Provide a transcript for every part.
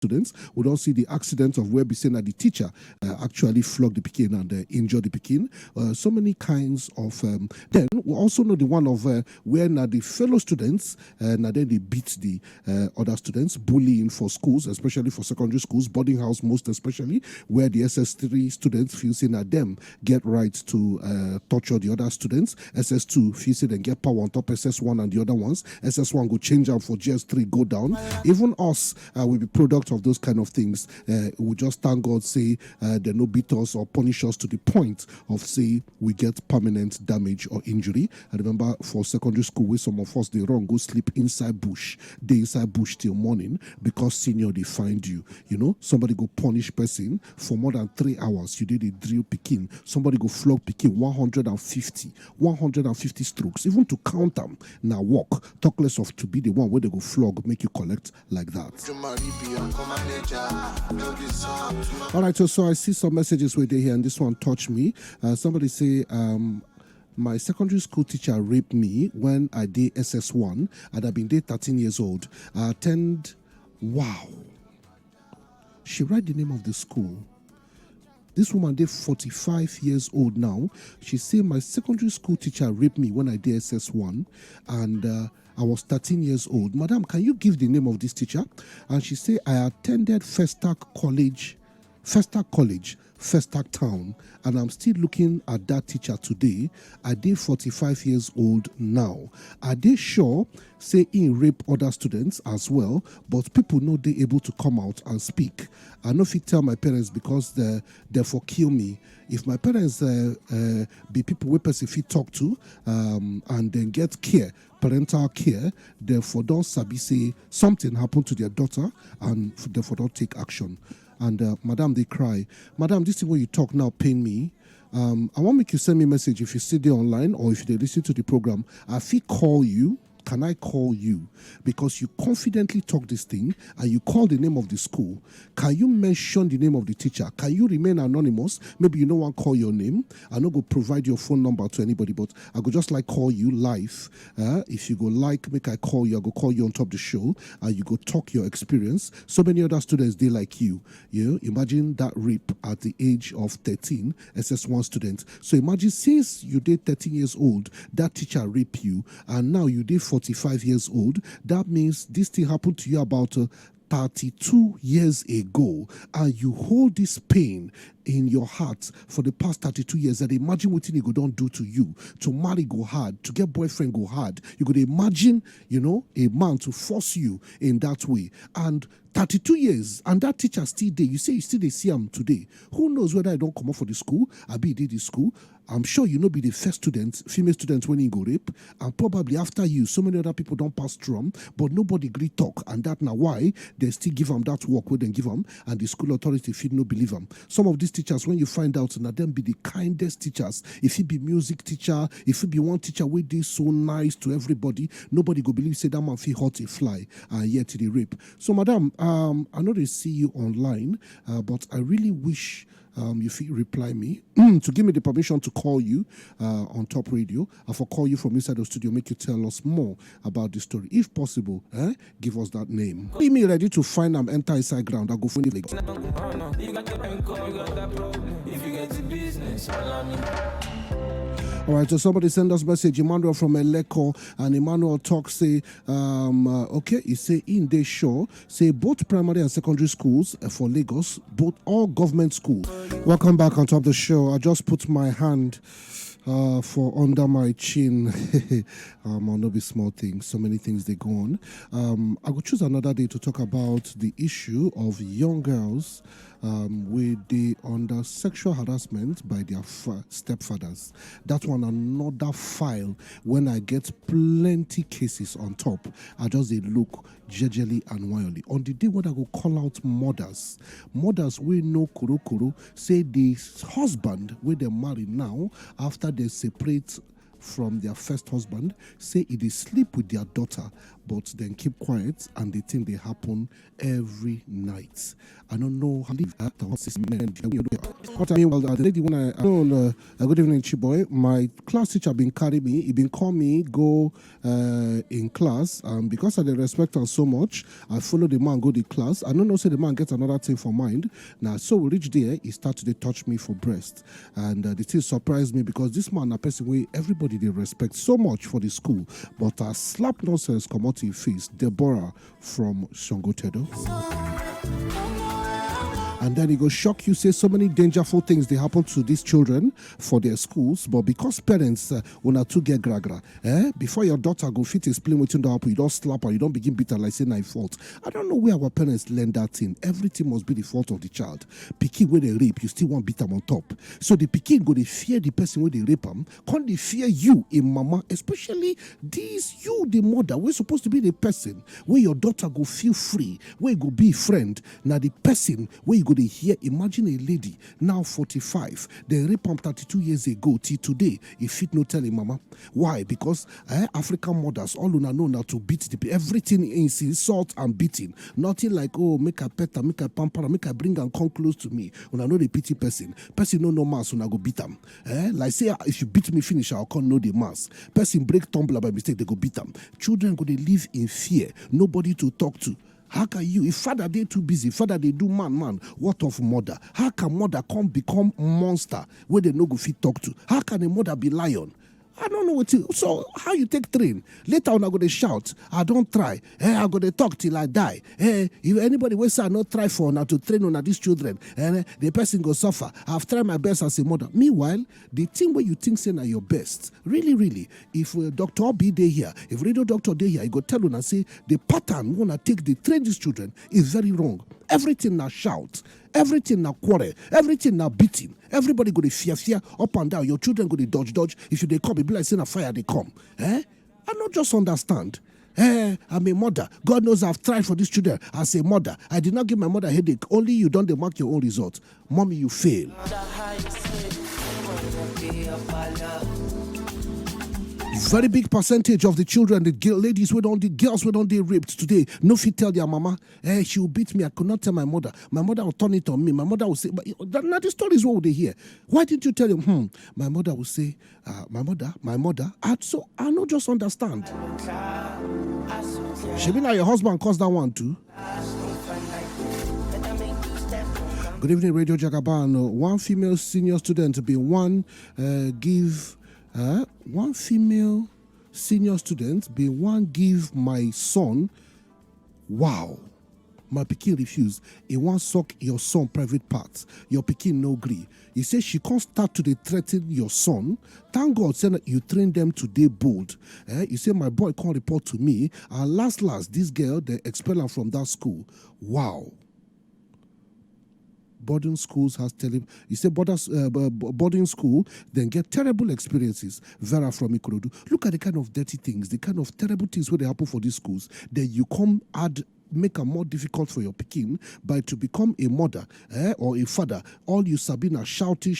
students. We don't see the accident of where be saying that the teacher actually flogged the pikin and injured the pikin. So many kinds of. Then we also know the one of where now the fellow students now then they beat the other students, bullying for schools, especially for secondary schools, boarding house most especially, where the SS3 students feel saying that them get rights to torture the other students. SS2 feel say they get power on top SS1 and the other ones. SS1 go change out for GS3 go down. Even us will be product of those kind of things. We just thank God say they no beat us or punish us to the point of say we get permanent damage or injury. I remember for secondary school where some of us they run go sleep inside bush, they inside bush till morning because senior they find you. You know, somebody go punish person for more than 3 hours. You did a drill pikin. Somebody go flog pikin 150 strokes. Even to count them now walk. Talk less of to be the one where they go flog, make you collect like that. All right, so I see some messages where they here, and this one touched me. Somebody say, my secondary school teacher raped me when I did SS1 and I've been there 13 years old. I attend, wow. She write the name of the school. This woman did 45 years old now. She said my secondary school teacher raped me when I did SS1 and I was 13 years old. Madam, can you give the name of this teacher? And she said I attended Festac College, Festac Town, and I'm still looking at that teacher today. I did 45 years old now. Are they sure say in rape other students as well, but people know they able to come out and speak? I know if you tell my parents because they for kill me. If my parents be people we person fit talk to and then get care, parental care, therefore don't sabi say something happened to their daughter and therefore don't take action. And madam, they cry. Madam, this thing where you talk now pain me. I want make you send me a message if you sit there online or if they listen to the program. I feel call you. Can I call you? Because you confidently talk this thing and you call the name of the school. Can you mention the name of the teacher? Can you remain anonymous? Maybe you don't want to call your name. I'm not going to provide your phone number to anybody, but I could just like call you live. If you go like, make I call you, I go call you on top the show and you go talk your experience. So many other students, they like you. You know, imagine that rape at the age of 13, SS1 student. So imagine since you did 13 years old, that teacher raped you and now you did 45 years old. That means this thing happened to you about 32 years ago, and you hold this pain in your heart for the past 32 years. And imagine what you go don't do to you. To marry go hard, to get boyfriend go hard. You could imagine, you know, a man to force you in that way. And 32 years, and that teacher still there. You say you still they see him today. Who knows whether I don't come up for the school? I be did the school. I'm sure you know be the first student, female student when you go rape, and probably after you, so many other people don't pass through them, but nobody agree talk, and that now why they still give them that work where they give them, and the school authority feel no believe them. Some of these teachers, when you find out, now them be the kindest teachers. If it be music teacher, if it be one teacher where they so nice to everybody, nobody go believe say that man feel hot a fly, and yet the rape. So, madam, I know they see you online, but I really wish. You feel reply me to give me the permission to call you on Top Radio. I will call you from inside the studio, make you tell us more about the story. If possible, give us that name. Be me ready to find them, enter inside ground. I'll go for the All right, so somebody send us message. Emmanuel from Eleko, and Emmanuel talk say, okay, he say in this show, say both primary and secondary schools for Lagos, both all government schools. Welcome back on top of the show. I just put my hand for under my chin. I'll not be small things. So many things they go on. I will choose another day to talk about the issue of young girls with the under sexual harassment by their stepfathers. That one another file. When I get plenty cases on top, I just they look jejely and wildly. On the day when I go call out mothers we know kuro say the husband where they marry now after they separate from their first husband, say it is sleep with their daughter, but then keep quiet, and they think they happen every night. I don't know how what I mean. Well, the lady when I know, good evening, Chiboy. My class teacher been carry me. He been call me go in class. Because I respect her so much, I follow the man go the class. I don't know say the man get another thing for mind. Now, so we reach there. He start to touch me for breast, and the thing surprised me because this man a person way everybody they respect so much for the school, but a slap nonsense come out in face. Deborah from Shongotedo. And then he go shock you, say so many dangerful things they happen to these children for their schools, but because parents wanna to get gragra, before your daughter go fit explain what you happen, you don't slap her, you don't begin beat her like say na fault. I don't know where our parents learn that thing. Everything must be the fault of the child. Pikin when they rape, you still want beat them on top. So the pikin go they fear the person when they rape them, can't they fear you in mama, especially these you the mother, we're supposed to be the person where your daughter go feel free, where you go be friend. Now the person where you go they hear, imagine a lady now 45, they rape him 32 years ago till today. If fit no tell him mama. Why? Because African mothers all una know now to beat the everything is insult and beating. Nothing like oh make a pet her, make a pamper, make a bring and come close to me. Una know the pity person. Person no mass una go beat them. Like say if you beat me finish I'll come know the mass. Person break tumbler by mistake they go beat them. Children go they live in fear. Nobody to talk to. How can you, if father they too busy, father they do man, what of mother? How can mother come become monster where they no go fit talk to? How can a mother be lion? I don't know what to. So how you take train? Later on I go to shout. I don't try. I go to talk till I die. If anybody will say I not try for now to train on these children, the person go suffer. I've tried my best as a mother. Meanwhile, the thing where you think say na your best, really, if Dr. B day here, if radio doctor day here, you go tell you and say the pattern wanna take the train these children is very wrong. Everything na shout, everything na quarrel, everything na beating. Everybody go to fear up and down. Your children go to dodge. If they come, it be like saying a fire they come. I not just understand. I'm a mother. God knows I've tried for these children as a mother. I did not give my mother a headache. Only you don't mark your own result. Mommy, you fail. Very big percentage of the children, the ladies, the girls who don't they raped today. No fit tell their mama, she will beat me. I could not tell my mother. My mother will turn it on me. My mother will say, but now the story is what would they hear? Why didn't you tell them? My mother will say, my mother. So I don't just understand. She be now your husband caused that one too. Good evening, Radio Jagaban. One female senior student be one female senior student be one give my son. Wow. My pikin refuse. He want suck your son private parts. Your pikin no gree. He says she can't start to threaten your son. Thank God say that you train them to dey bold. You say my boy can't report to me. And last, this girl, they expel her from that school. Wow. Boarding schools has you say boarding school, then get terrible experiences. Vera from Ikorodu. Look at the kind of dirty things, the kind of terrible things where they happen for these schools. Then you come make it more difficult for your pikin by to become a mother or a father. All you Sabina shouting,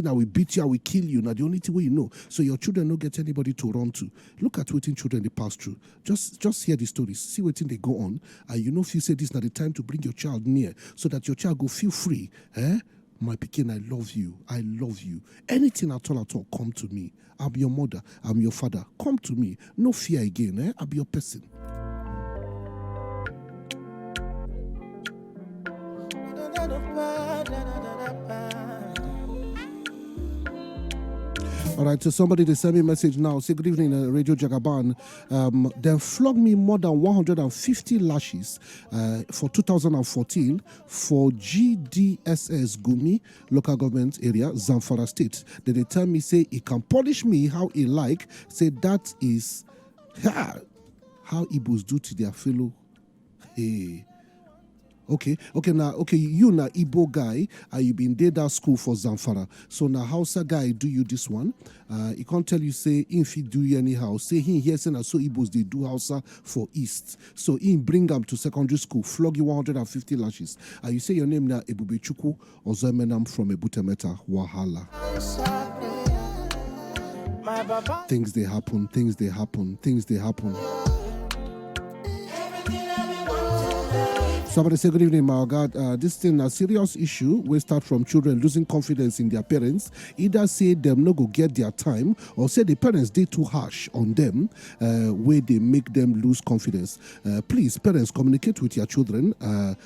I will beat you, I will kill you. Now the only thing you know. So your children don't get anybody to run to. Look at what children they pass through. Just hear the stories, see what they go on, and you know if you say this is not the time to bring your child near so that your child go feel free. My pikin, I love you. Anything at all, come to me. I'm your mother, I'm your father. Come to me. No fear again. I'll be your person. All right, so somebody they send me a message now. Say good evening, Radio Jagaban. Then flog me more than 150 lashes for 2014 for GDSS Gumi local government area, Zamfara State. Then they tell me say he can punish me how he like. Say that is how Igbos do to their fellow. Hey. Okay, you na Igbo guy, you been there that school for Zamfara. So now Hausa guy do you this one. He can't tell you say if he do you anyhow. Say he here say na so Igbos they do Hausa for East. So he bring them to secondary school, flog you 150 lashes. You say your name na Ebube Chukwu or Zemenam from Ebutemeta Wahala. Things they happen. Somebody say, good evening, my God. This thing a serious issue. We start from children losing confidence in their parents. Either say them no go get their time, or say the parents they too harsh on them, where they make them lose confidence. Please, parents, communicate with your children.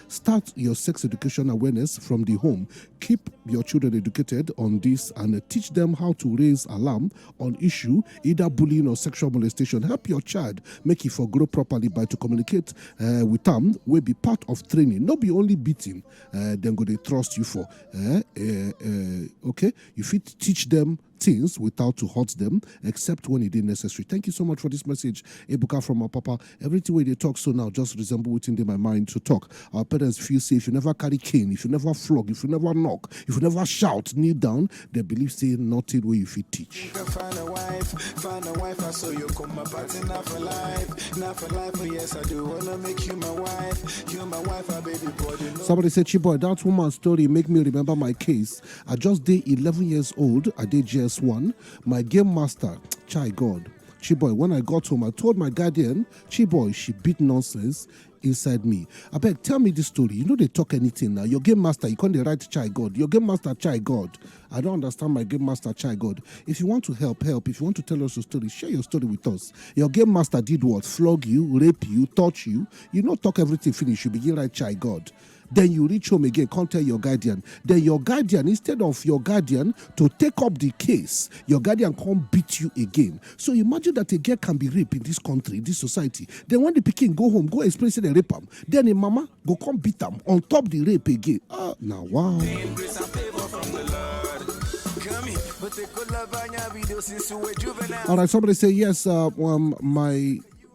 Start your sex education awareness from the home. Keep your children educated on this and teach them how to raise alarm on issue, either bullying or sexual molestation. Help your child make it for grow properly by to communicate with them. Will be part of training, not be only beating. Then go they trust you for. Okay, you fit teach them things without to hurt them, except when it is necessary. Thank you so much for this message, Ebuka from our papa. Everything way they talk so now just resemble within my mind to talk. Our parents feel safe. You never carry cane, if you never flog, if you never knock, if you never shout, kneel down, they believe say nothing where you fit teach. Find a wife, I saw you come my party, not for life, oh yes, I do wanna make you my wife, my baby boy. Somebody said, Chiboy, that woman's story make me remember my case. I just did 11 years old, I did JS1, my game master, Chai God. Chiboy, when I got home, I told my guardian, Chiboy, she beat nonsense inside me. I beg, tell me this story. You know they talk anything now. Your game master, you can't write Chai God. Your game master, Chai God. I don't understand my game master, Chai God. If you want to help. If you want to tell us a story, share your story with us. Your game master did what? Flog you, rape you, touch you. You not talk everything finish. You begin write Chai God. Then you reach home again, can't tell your guardian. Then your guardian, instead of your guardian to take up the case, your guardian can't beat you again. So imagine that a girl can be raped in this country, in this society. Then when the pikin go home, go explain say they rape him. Then a mama go come beat him on top the rape again. Now wow. All right, somebody say yes.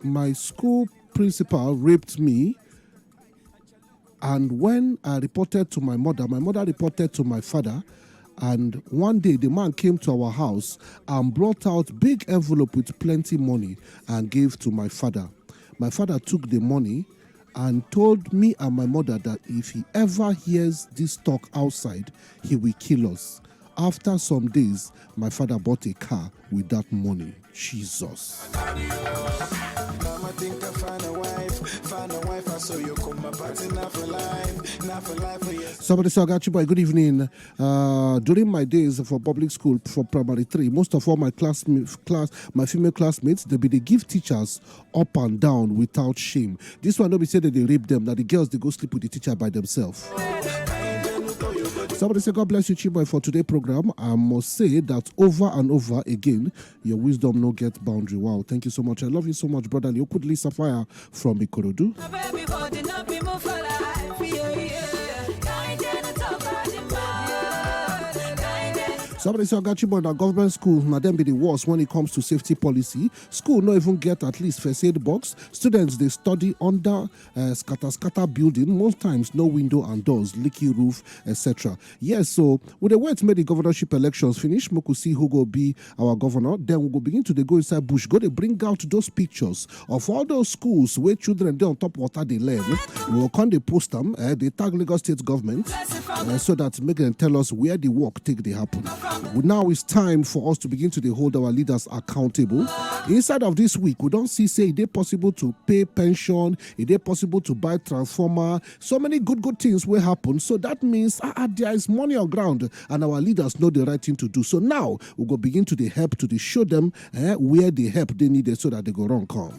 My school principal raped me. And when I reported to my mother reported to my father. And one day the man came to our house and brought out big envelope with plenty money and gave to my father. My father took the money and told me and my mother that if he ever hears this talk outside, he will kill us. After some days, my father bought a car with that money. Jesus. Somebody said, Gachiboy, good evening. During my days for public school for primary 3, most of all my my female classmates, they give teachers up and down without shame. This one nobody said that they rape them, that the girls they go sleep with the teacher by themselves. Somebody say, God bless you, Chiboy, for today's program. I must say that over and over again, your wisdom no get boundary. Wow, thank you so much. I love you so much, brother. You could Lisa Fire from Ikorodu. Somebody say, Gachiboy, that government school, now them be the worst when it comes to safety policy. School no even get at least first aid box. Students, they study under scatter building. Most times, no window and doors, leaky roof, etc. Yes, so with the wait made the governorship elections finish, we could see who go be our governor. Then we'll go begin to go inside bush. Go to bring out those pictures of all those schools where children they on top water they learn. We'll come they post them, they tag Lagos State government so that make them tell us where the work take they happen. Now it's time for us to begin to hold our leaders accountable. Inside of this week, we don't say it is possible to pay pension, it is possible to buy transformer. So many good things will happen. So that means there is money on ground and our leaders know the right thing to do. So now we go begin to help to show them where the help they need so that they go wrong come.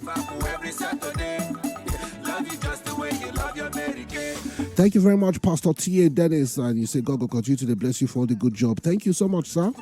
Thank you very much, Pastor T.A. Dennis. And you say, God will continue to bless you for all the good job. Thank you so much, sir.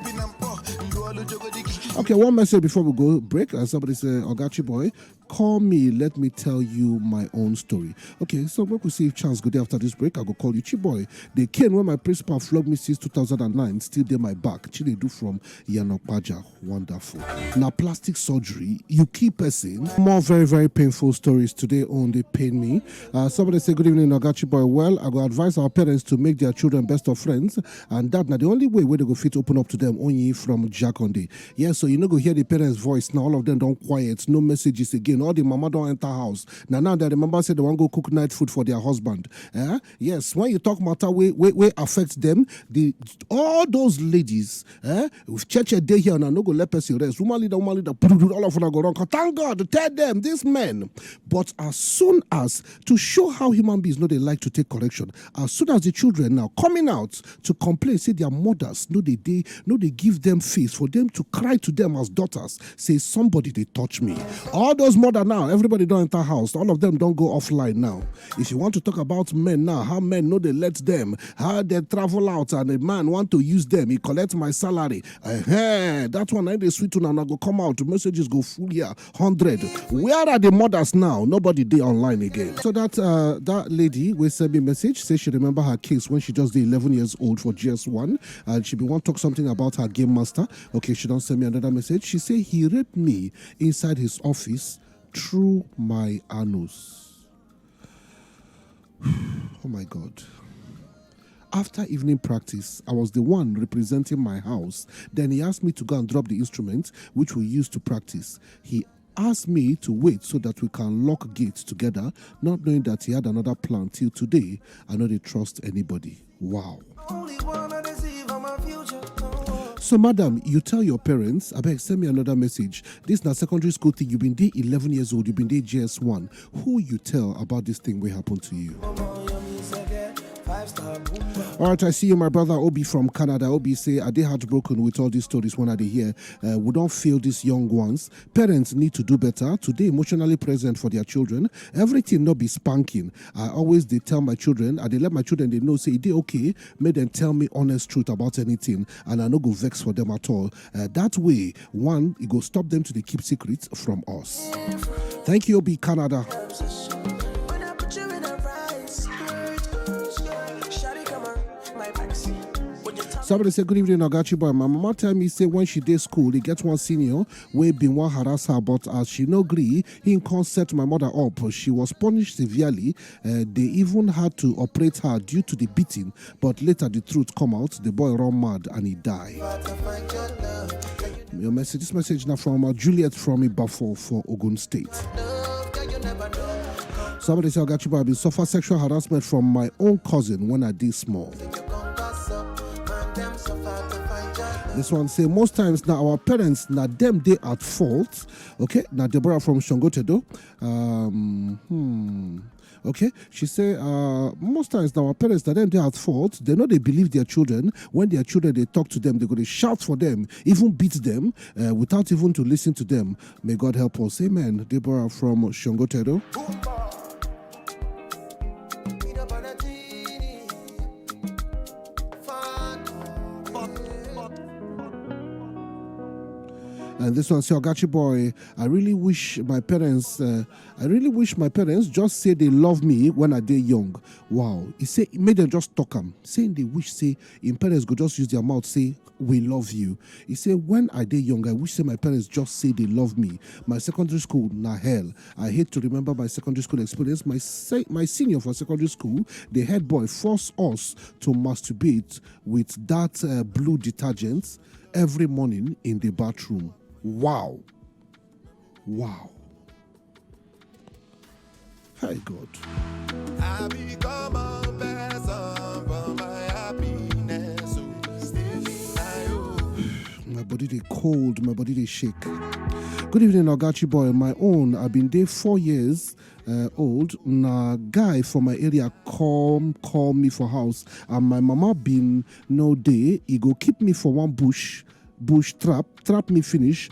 Okay, one message before we go break. Somebody say, Ogachi boy, call me. Let me tell you my own story. Okay, so we will see if chance go there after this break. I go call you Chiboy. They came when my principal flogged me since 2009. Still there my back. Chile do from Yanopaja. Wonderful. Now plastic surgery. You keep person. More very painful stories today on They Pain Me. Somebody say, good evening, Ogachi boy. Well, I go advise our parents to make their children best of friends, and that now the only way where they go fit open up to them only from Jack on day. Yes, so you know go hear the parents' voice now. All of them don't quiet. No messages again. all the mama don't enter house. Now they remember say they want to go cook night food for their husband. Yes, when you talk matter we affect them, all those ladies, with church a day here and no go let person rest. Woman leader, all of them go wrong. Thank God, tell them, these men. But as soon as, to show how human beings know they like to take correction, as soon as the children now coming out to complain, say their mothers know they give them face for them to cry to them as daughters, say somebody they touch me. All those mother now, everybody don't enter house, all of them don't go offline now. If you want to talk about men now, how men know they let them, how they travel out and a man want to use them, he collect my salary. That one I they sweet one and I go come out, messages go full here, 100. Where are the mothers now? Nobody they online again. So that lady will send me a message, say she remember her case when she just did 11 years old for GS1 and she be want to talk something about her game master. Okay, she don't send me another message. She say he raped me inside his office through my anus. Oh my God. After evening practice, I was the one representing my house. Then he asked me to go and drop the instrument which we used to practice. He asked me to wait so that we can lock gates together, not knowing that he had another plan. Till today, I know they trust anybody. Wow. So, madam, you tell your parents, I beg, send me another message. This is not secondary school thing. You've been there 11 years old. You've been there GS1. Who you tell about this thing will happen to you? All right, I see you, my brother Obi from Canada. Obi say, are they heartbroken with all these stories when are they here? We don't feel these young ones. Parents need to do better. Today, emotionally present for their children. Everything not be spanking. I always they tell my children, they let my children they know say they okay. Make them tell me honest truth about anything, and I no go vex for them at all. That way, one, it go stop them to keep secrets from us. Thank you, Obi Canada. Somebody say, good evening, Ogachi boy. My mama tell me, say, when she did school, he gets one senior, we been one harass her, but as she no agree, he can't set my mother up. She was punished severely. They even had to operate her due to the beating, but later the truth come out, the boy run mad and he died. Your message, this message now from Juliet from Ibafo for Ogun State. Somebody say, Ogachi boy, I been suffer sexual harassment from my own cousin when I did small. This one say most times now our parents now them they at fault. Okay, now Deborah from Shongotedo. Okay, she say most times now our parents now them they at fault. They know they believe their children. When their children they talk to them, they go to shout for them, even beat them without even to listen to them. May God help us. Amen. Deborah from Shongotedo. And this one say, Ogachi boy, I really wish my parents just say they love me when I dey young. Wow. He say, made them just talk them. Saying they wish, say, in parents go just use their mouth, say, we love you. He say, when I dey young, I wish say my parents just say they love me. My secondary school, na hell. I hate to remember my secondary school experience. My senior for secondary school, the head boy forced us to masturbate with that blue detergent every morning in the bathroom. Wow. Hi, God. I become a person for my happiness. My body they cold, my body they shake. Good evening, Ogachi boy. My own, I've been there 4 years old. Na guy from my area call me for house, and my mama been no day. He go keep me for one bush trap me finish,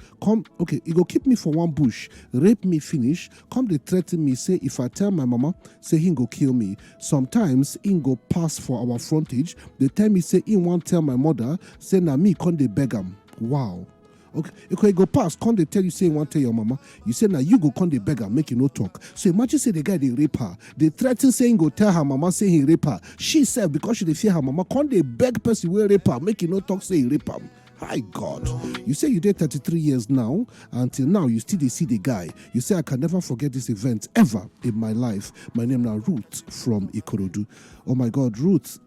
he go keep me for one bush, rape me finish, come they threaten me, say if I tell my mama, say he go kill me. Sometimes he go pass for our frontage, they tell me say he won't tell my mother, say na me come they beg him. Wow. Okay, he go pass, come they tell you say he won't tell your mama, you say now you go come they beg her, make you no talk. So imagine say the guy they rape her, they threaten saying go tell her mama say he rape her. She said because she they fear her mama, come they beg person will rape her, make you no talk say he rape her. Hi, God. You say you did 33 years now. Until now, you still see the guy. You say, I can never forget this event ever in my life. My name now Ruth from Ikorodu. Oh, my God, Ruth.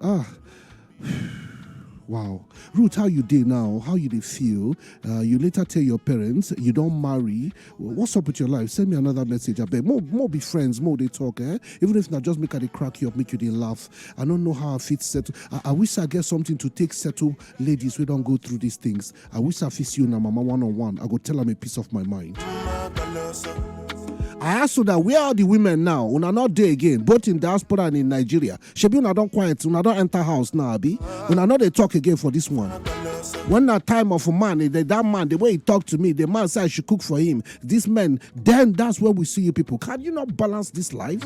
Wow. Ruth, how you did now? How you did feel? You later tell your parents you don't marry. What's up with your life? Send me another message. I beg. More be friends, more they talk, eh? Even if not just make they crack you up, make you they laugh. I don't know how I fit settle. I wish I get something to take settle ladies we don't go through these things. I wish I fit you now, mama, one-on-one. I go tell them a piece of my mind. I asked you that where are the women now? Una not there again, both in diaspora and in Nigeria. Shebi una don't quiet, una don't enter house now, abi. Una not they talk again for this one. When that time of a man, that man, the way he talked to me, the man said I should cook for him. This man, then that's where we see you people. Can you not balance this life?